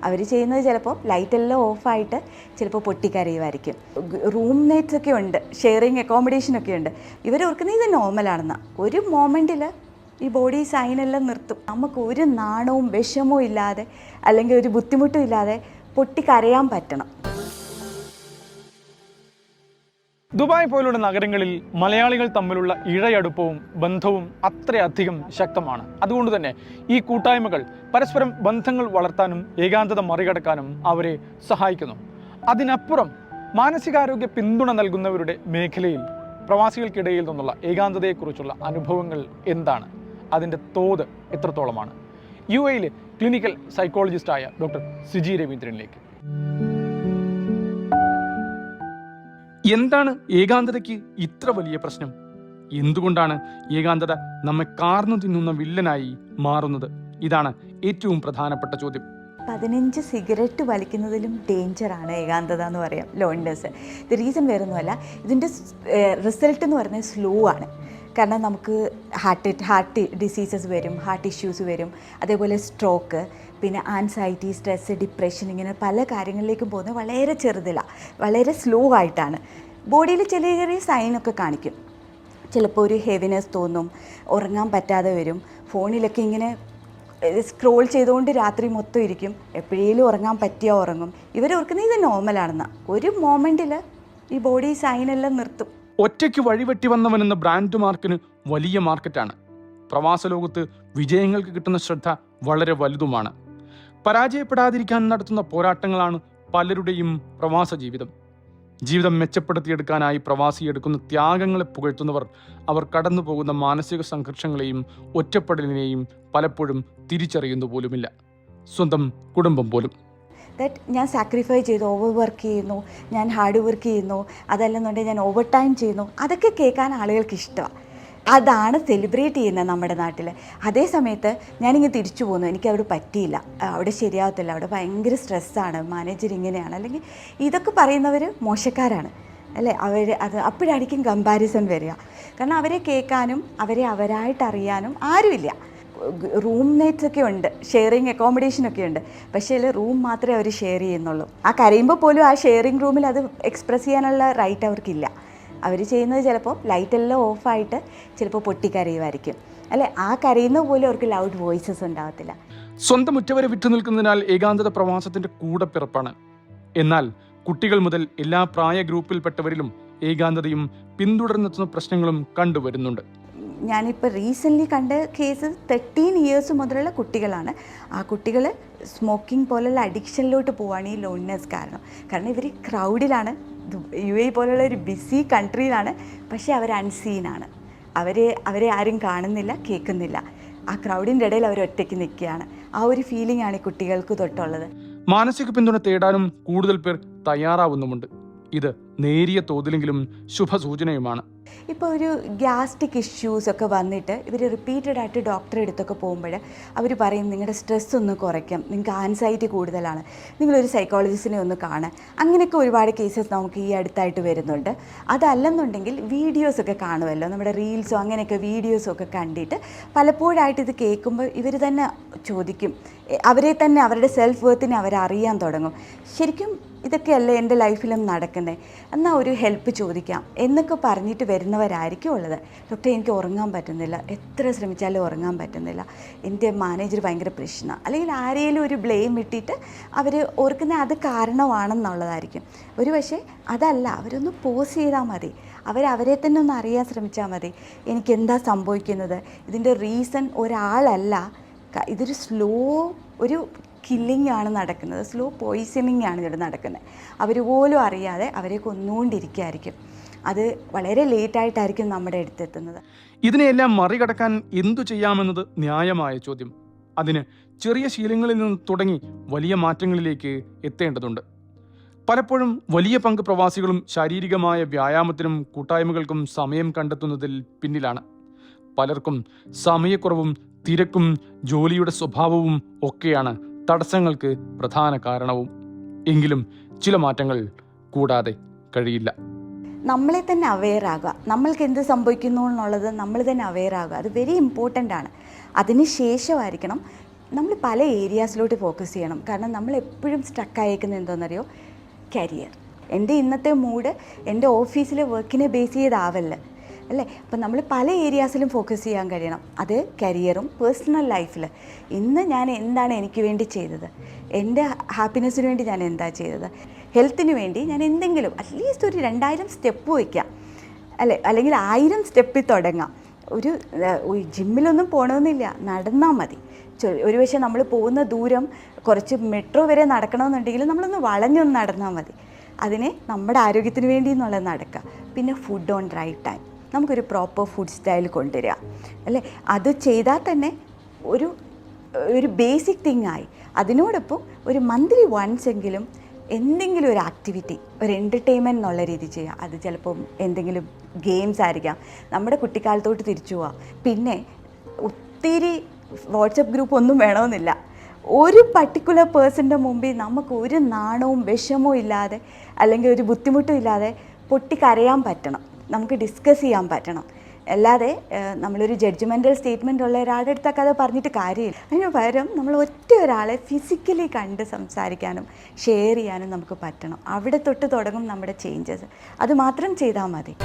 അവർ ചെയ്യുന്നത് ചിലപ്പോൾ ലൈറ്റെല്ലാം ഓഫായിട്ട് ചിലപ്പോൾ പൊട്ടിക്കരയുമായിരിക്കും. റൂംമേറ്റ്സ് ഒക്കെ ഉണ്ട്, ഷെയറിങ് അക്കോമഡേഷനൊക്കെ ഉണ്ട്. ഇവർ ഓർക്കുന്നത് ഇത് നോർമലാണെന്ന്. ഒരു മൊമെൻറ്റിൽ ഈ ബോഡി സൈനെല്ലാം നിർത്തും. നമുക്ക് ഒരു നാണവും വിഷമവും ഇല്ലാതെ അല്ലെങ്കിൽ ഒരു ബുദ്ധിമുട്ടും ഇല്ലാതെ പൊട്ടിക്കരയാൻ പറ്റണം. ദുബായ് പോലുള്ള നഗരങ്ങളിൽ മലയാളികൾ തമ്മിലുള്ള ഇഴയടുപ്പവും ബന്ധവും അത്രയധികം ശക്തമാണ്. അതുകൊണ്ട് തന്നെ ഈ കൂട്ടായ്മകൾ പരസ്പരം ബന്ധങ്ങൾ വളർത്താനും ഏകാന്തത മറികടക്കാനും അവരെ സഹായിക്കുന്നു. അതിനപ്പുറം മാനസികാരോഗ്യ പിന്തുണ നൽകുന്നവരുടെ മേഖലയിൽ പ്രവാസികൾക്കിടയിൽ നിന്നുള്ള ഏകാന്തതയെക്കുറിച്ചുള്ള അനുഭവങ്ങൾ എന്താണ്? അതിൻ്റെ തോത് എത്രത്തോളമാണ്? UAE ക്ലിനിക്കൽ സൈക്കോളജിസ്റ്റായ ഡോക്ടർ സിജി രവീന്ദ്രനിലേക്ക്. എന്താണ് ഏകാന്തതയ്ക്ക് ഇത്ര വലിയ പ്രശ്നം? എന്തുകൊണ്ടാണ് ഏകാന്തത നമ്മെ കാർന്നു തിന്നുന്ന വില്ലനായി മാറുന്നത്? ഇതാണ് ഏറ്റവും പ്രധാനപ്പെട്ട ചോദ്യം. 15 സിഗരറ്റ് വലിക്കുന്നതിലും ഡേഞ്ചറാണ് ഏകാന്തത എന്ന് പറയാം, ലോൺനെസ്. ഇത് റീസൺ വേറൊന്നുമല്ല, ഇതിൻ്റെ റിസൾട്ട് എന്ന് പറയുന്നത് സ്ലോ ആണ്. കാരണം നമുക്ക് ഹാർട്ട് ഡിസീസസ് വരും, ഹാർട്ട് ഇഷ്യൂസ് വരും, അതേപോലെ സ്ട്രോക്ക്, പിന്നെ ആൻസൈറ്റി, സ്ട്രെസ്, ഡിപ്രഷൻ, ഇങ്ങനെ പല കാര്യങ്ങളിലേക്കും പോകുന്നത് വളരെ ചെറുതിലാണ്, വളരെ സ്ലോ ആയിട്ടാണ്. ബോഡിയിൽ ചെറിയ ചെറിയ സൈനൊക്കെ കാണിക്കും. ചിലപ്പോൾ ഒരു ഹെവിനെസ് തോന്നും, ഉറങ്ങാൻ പറ്റാതെ വരും, ഫോണിലൊക്കെ ഇങ്ങനെ സ്ക്രോൾ ചെയ്തുകൊണ്ട് രാത്രി മൊത്തം ഇരിക്കും, എപ്പോഴേലും ഉറങ്ങാൻ പറ്റിയാൽ ഉറങ്ങും. ഇവരോർക്കുന്നത് ഇത് നോർമലാണെന്ന്. ഒരു മൊമെൻറ്റിൽ ഈ ബോഡി സൈനെല്ലാം നിർത്തും. ഒറ്റയ്ക്ക് വഴിവെട്ടി വന്നവനെന്ന ബ്രാൻഡ് മാർക്കിന് വലിയ മാർക്കറ്റാണ്. പ്രവാസ ലോകത്ത് വിജയങ്ങൾക്ക് കിട്ടുന്ന ശ്രദ്ധ വളരെ വലുതുമാണ്. പരാജയപ്പെടാതിരിക്കാൻ നടത്തുന്ന പോരാട്ടങ്ങളാണ് പലരുടെയും പ്രവാസ ജീവിതം. ജീവിതം മെച്ചപ്പെടുത്തിയെടുക്കാനായി പ്രവാസി എടുക്കുന്ന ത്യാഗങ്ങളെ പുകഴ്ത്തുന്നവർ അവർ കടന്നു പോകുന്ന മാനസിക സംഘർഷങ്ങളെയും ഒറ്റപ്പെടലിനെയും പലപ്പോഴും തിരിച്ചറിയുന്നു പോലുമില്ല, സ്വന്തം കുടുംബം പോലും. ഞാൻ സാക്രിഫൈ ചെയ്തു, ഓവർ വർക്ക് ചെയ്യുന്നു, ഞാൻ ഹാർഡ് വർക്ക് ചെയ്യുന്നു, അതല്ലെന്നുണ്ടെങ്കിൽ ഞാൻ ഓവർ ടൈം ചെയ്യുന്നു, അതൊക്കെ കേൾക്കാൻ ആളുകൾക്ക് ഇഷ്ടമാണ്. അതാണ് സെലിബ്രേറ്റ് ചെയ്യുന്നത് നമ്മുടെ നാട്ടിൽ. അതേ സമയത്ത് ഞാനിങ്ങനെ തിരിച്ചു പോകുന്നു, എനിക്കവിടെ പറ്റിയില്ല, അവിടെ ശരിയാവത്തില്ല, അവിടെ ഭയങ്കര സ്ട്രെസ്സാണ്, മാനേജർ ഇങ്ങനെയാണ്, അല്ലെങ്കിൽ ഇതൊക്കെ പറയുന്നവർ മോശക്കാരാണ് അല്ലേ? അത് അപ്പോഴായിരിക്കും കമ്പാരിസൺ വരിക. കാരണം അവരെ കേൾക്കാനും അവരെ അവരായിട്ട് അറിയാനും ആരുമില്ല. റൂംമേറ്റ്സ് ഒക്കെ ഉണ്ട്, ഷെയറിങ് അക്കോമഡേഷനൊക്കെ ഉണ്ട്, പക്ഷേ റൂം മാത്രമേ അവർ ഷെയർ ചെയ്യുന്നുള്ളൂ. ആ കരയുമ്പോൾ പോലും ആ ഷെയറിങ് റൂമിൽ അത് എക്സ്പ്രസ് ചെയ്യാനുള്ള റൈറ്റ് അവർക്കില്ല. അവർ ചെയ്യുന്നത് ചിലപ്പോൾ ലൈറ്റെല്ലാം ഓഫായിട്ട് ചിലപ്പോൾ പൊട്ടിക്കരയുമായിരിക്കും അല്ലേ? ആ കരയുന്ന പോലും അവർക്ക് ലൗഡ് വോയിസസ് ഉണ്ടാകത്തില്ല. സ്വന്തം ഉറ്റവരെ വിട്ടു നിൽക്കുന്നതിനാൽ ഏകാന്തത പ്രവാസത്തിന്റെ കൂടെ പിറപ്പാണ്. എന്നാൽ കുട്ടികൾ മുതൽ എല്ലാ പ്രായ ഗ്രൂപ്പിൽപ്പെട്ടവരിലും ഏകാന്തതയും പിന്തുടർന്നെത്തുന്ന പ്രശ്നങ്ങളും കണ്ടുവരുന്നുണ്ട്. ഞാനിപ്പോൾ റീസെൻ്റ്ലി കണ്ട കേസ് 13 ഇയേഴ്സ് മുതലുള്ള കുട്ടികളാണ്. ആ കുട്ടികൾ സ്മോക്കിംഗ് പോലുള്ള അഡിക്ഷനിലോട്ട് പോവുകയാണ് ഈ ലോൺനെസ് കാരണം ഇവർ ക്രൗഡിലാണ്, UAE പോലുള്ള ഒരു ബിസി കൺട്രിയിലാണ്, പക്ഷേ അവർ അൺസീനാണ്. അവരെ ആരും കാണുന്നില്ല, കേൾക്കുന്നില്ല. ആ ക്രൗഡിൻ്റെ ഇടയിൽ അവർ ഒറ്റയ്ക്ക് നിൽക്കുകയാണ്. ആ ഒരു ഫീലിംഗ് ആണ് ഈ കുട്ടികൾക്ക് തൊട്ടുള്ളത്. മാനസിക പിന്തുണ തേടാനും കൂടുതൽ പേർ തയ്യാറാവുന്നുമുണ്ട്. ഇത് നേരിയ തോതിലെങ്കിലും ശുഭസൂചനയുമാണ്. ഇപ്പോൾ ഒരു ഗ്യാസ്ട്രിക് ഇഷ്യൂസ് ഒക്കെ വന്നിട്ട് ഇവർ റിപ്പീറ്റഡ് ആയിട്ട് ഡോക്ടറെ അടുത്തൊക്കെ പോകുമ്പോൾ അവർ പറയും നിങ്ങളുടെ സ്ട്രെസ് ഒന്ന് കുറയ്ക്കാം, നിങ്ങൾക്ക് ആൻസൈറ്റി കൂടുതലാണ്, നിങ്ങളൊരു സൈക്കോളജിസ്റ്റിനെ ഒന്ന് കാണാൻ. അങ്ങനെയൊക്കെ ഒരുപാട് കേസസ് നമുക്ക് ഈ അടുത്തായിട്ട് വരുന്നുണ്ട്. അതല്ലെന്നുണ്ടെങ്കിൽ വീഡിയോസൊക്കെ കാണുമല്ലോ, നമ്മുടെ റീൽസോ അങ്ങനെയൊക്കെ വീഡിയോസൊക്കെ കണ്ടിട്ട് പലപ്പോഴായിട്ട് ഇത് കേൾക്കുമ്പോൾ ഇവർ തന്നെ ചോദിക്കും, അവരെ തന്നെ അവരുടെ സെൽഫ് വർത്തിനെ അവരറിയാൻ തുടങ്ങും. ശരിക്കും ഇതൊക്കെയല്ലേ എൻ്റെ ലൈഫിലും നടക്കുന്നത്, എന്നാൽ ഒരു ഹെൽപ്പ് ചോദിക്കാം എന്നൊക്കെ പറഞ്ഞിട്ട് വരുന്നവരായിരിക്കും ഉള്ളത്. ഡോക്ടർ എനിക്ക് ഉറങ്ങാൻ പറ്റുന്നില്ല, എത്ര ശ്രമിച്ചാലും ഉറങ്ങാൻ പറ്റുന്നില്ല, എൻ്റെ മാനേജർ ഭയങ്കര പ്രശ്നമാണ്, അല്ലെങ്കിൽ ആരെങ്കിലും ഒരു ബ്ലെയിം ഇട്ടിട്ട് അവർ ഓർക്കുന്നത് അത് കാരണമാണെന്നുള്ളതായിരിക്കും. ഒരു പക്ഷേ അതല്ല, അവരൊന്ന് പോസ് ചെയ്താൽ മതി, അവരെ തന്നെ ഒന്ന് അറിയാൻ ശ്രമിച്ചാൽ മതി, എനിക്കെന്താ സംഭവിക്കുന്നത്. ഇതിൻ്റെ റീസൺ ഒരാളല്ല, ഇതൊരു സ്ലോ ഒരു കില്ലിംഗ് ആണ് നടക്കുന്നത്, സ്ലോ പോയിസണിങ് ആണ് ഇവിടെ നടക്കുന്നത്. അവർ പോലും അറിയാതെ അവരെ കൊന്നുകൊണ്ടിരിക്കുകയായിരിക്കും. അത് വളരെ ലേറ്റായിട്ടായിരിക്കും നമ്മുടെ അടുത്തെത്തുന്നത്. ഇതിനെയെല്ലാം മറികടക്കാൻ എന്തു ചെയ്യാമെന്നത് ന്യായമായ ചോദ്യം. അതിന് ചെറിയ ശീലങ്ങളിൽ നിന്ന് തുടങ്ങി വലിയ മാറ്റങ്ങളിലേക്ക് എത്തേണ്ടതുണ്ട്. പലപ്പോഴും വലിയ പങ്ക് പ്രവാസികളും ശാരീരികമായ വ്യായാമത്തിനും കൂട്ടായ്മകൾക്കും സമയം കണ്ടെത്തുന്നതിൽ പിന്നിലാണ്. പലർക്കും സമയക്കുറവും തിരക്കും ജോലിയുടെ സ്വഭാവവും ഒക്കെയാണ് തടസ്സങ്ങൾക്ക് പ്രധാന കാരണവും. എങ്കിലും ചില മാറ്റങ്ങൾ കൂടാതെ കഴിയില്ല. നമ്മളെ തന്നെ അവെയർ ആകുക, നമ്മൾക്ക് എന്ത് സംഭവിക്കുന്നു എന്നുള്ളത് നമ്മൾ തന്നെ അവെയർ ആകുക, അത് വെരി ഇമ്പോർട്ടൻ്റ് ആണ്. അതിന് ശേഷമായിരിക്കണം നമ്മൾ പല ഏരിയാസിലോട്ട് ഫോക്കസ് ചെയ്യണം. കാരണം നമ്മൾ എപ്പോഴും സ്റ്റക്കായേക്കുന്നത് എന്താണെന്നറിയോ? കരിയർ. എൻ്റെ ഇന്നത്തെ മൂഡ് എൻ്റെ ഓഫീസിലെ വർക്കിനെ ബേസ് ചെയ്താവല്ല അല്ലേ. അപ്പം നമ്മൾ പല ഏരിയാസിലും ഫോക്കസ് ചെയ്യാൻ കഴിയണം. അത് കരിയറും പേഴ്സണൽ ലൈഫിൽ ഇന്ന് ഞാൻ എന്താണ് എനിക്ക് വേണ്ടി ചെയ്തത്, എൻ്റെ ഹാപ്പിനെസ്സിന് വേണ്ടി ഞാൻ എന്താ ചെയ്തത്, ഹെൽത്തിന് വേണ്ടി ഞാൻ എന്തെങ്കിലും അറ്റ്ലീസ്റ്റ് ഒരു 2000 സ്റ്റെപ്പ് വയ്ക്കാം അല്ലേ, അല്ലെങ്കിൽ 1000 സ്റ്റെപ്പിൽ തുടങ്ങാം. ഒരു ജിമ്മിലൊന്നും പോകണമെന്നില്ല, നടന്നാൽ മതി. ഒരു പക്ഷേ നമ്മൾ പോകുന്ന ദൂരം കുറച്ച് മെട്രോ വരെ നടക്കണമെന്നുണ്ടെങ്കിൽ നമ്മളൊന്ന് വളഞ്ഞൊന്ന് നടന്നാൽ മതി. അതിനെ നമ്മുടെ ആരോഗ്യത്തിന് വേണ്ടി എന്നുള്ളത് നടക്കുക. പിന്നെ ഫുഡ് ഓൺ റൈറ്റ് ടൈം, നമുക്കൊരു പ്രോപ്പർ ഫുഡ് സ്റ്റൈൽ കൊണ്ടുവരിക അല്ലേ. അത് ചെയ്താൽ തന്നെ ഒരു ബേസിക് തിങ് ആയി. അതിനോടൊപ്പം ഒരു മന്ത്ലി വൺസ് എങ്കിലും എന്തെങ്കിലും ഒരു ആക്ടിവിറ്റി, ഒരു എൻ്റർടൈൻമെൻറ്റ് എന്നുള്ള രീതി ചെയ്യുക. അത് ചിലപ്പം എന്തെങ്കിലും ഗെയിംസ് ആയിരിക്കാം. നമ്മുടെ കുട്ടിക്കാലത്തോട്ട് തിരിച്ചു പോവാം. പിന്നെ ഒത്തിരി വാട്സപ്പ് ഗ്രൂപ്പ് ഒന്നും വേണമെന്നില്ല. ഒരു പർട്ടിക്കുലർ പേഴ്സൻ്റെ മുമ്പിൽ നമുക്ക് ഒരു നാണവും വിഷമവും ഇല്ലാതെ അല്ലെങ്കിൽ ഒരു ബുദ്ധിമുട്ടും ഇല്ലാതെ പൊട്ടിക്കരയാൻ പറ്റണം, നമുക്ക് ഡിസ്കസ് ചെയ്യാൻ പറ്റണം. അല്ലാതെ നമ്മളൊരു ജഡ്ജ്മെൻ്റൽ സ്റ്റേറ്റ്മെൻ്റ് ഉള്ള ഒരാളുടെ അടുത്തൊക്കെ അത് പറഞ്ഞിട്ട് കാര്യമില്ല. അതിന് പകരം നമ്മൾ ഒറ്റ ഒരാളെ ഫിസിക്കലി കണ്ട് സംസാരിക്കാനും ഷെയർ ചെയ്യാനും നമുക്ക് പറ്റണം. അവിടെ തൊട്ട് തുടങ്ങും നമ്മുടെ ചേഞ്ചസ്. അത് മാത്രം ചെയ്താൽ മതി.